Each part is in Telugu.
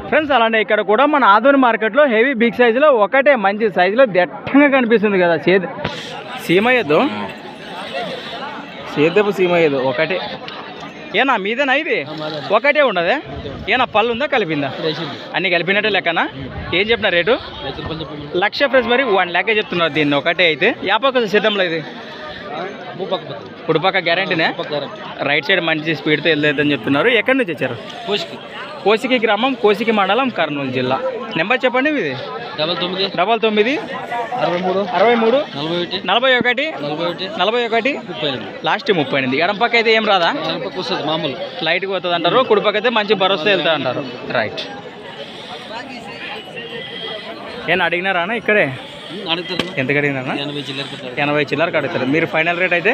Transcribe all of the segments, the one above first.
ఫ్రెండ్స్ అలానే ఇక్కడ కూడా మన ఆదోని మార్కెట్లో హెవీ బిగ్ సైజులో ఒకటే మంచి సైజులో దట్టంగా కనిపిస్తుంది కదా సీమయ్యదు సేద్యపు సీమయ్యదు ఒకటే. ఏనా మీదేనా ఇది ఒకటే ఉండదే? ఏనా పళ్ళు ఉందా కలిపిందా? అన్ని కలిపినట్టే లెక్కనా? ఏం చెప్పిన రేటు? 1,00,000 ఫ్రెండ్స్. మరి 1 lakh చెప్తున్నారు దీన్ని ఒకటే అయితే. యాపక సిద్ధంలో ఇది పుడుపక్క గ్యారంటీనే. రైట్ సైడ్ మంచి స్పీడ్తో వెళ్ళేదని చెప్తున్నారు. ఎక్కడి నుంచి వచ్చారు? కోసికి గ్రామం, కోసికి మండలం, కర్నూలు జిల్లా. నెంబర్ చెప్పండి మీది. 99 63 41 41 లాస్ట్ 38. ఎడం పక్క అయితే ఏం రాదా? మామూలు లైట్గా పోతుంది అంటారు. కుడి పక్క అయితే మంచి భరోసా వెళ్తా అంటారు. రైట్. ఏం అడిగినారా అన్న? ఇక్కడే ఎంత అడిగినారా? 80 చిల్లరకు అడుగుతారు. మీరు ఫైనల్ రేట్ అయితే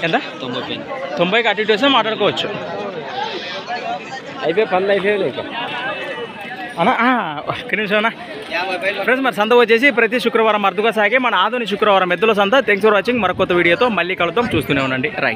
ఎంత? 90కి అటు ఇటు వస్తే మాట్లాడుకోవచ్చు. అయిపోయి పనులు అయిపోయి అన్నా. ఒక్క నిమిషం అన్న. ఫ్రెండ్స్ మరి సంత వచ్చేసి ప్రతి శుక్రవారం అరుదుగా సాగే మన ఆదోని శుక్రవారం ఎద్దుల సంత. Thanks for watching. మరొక కొత్త వీడియోతో మళ్ళీ కలుద్దాం. చూస్తూనే ఉండండి. రైట్.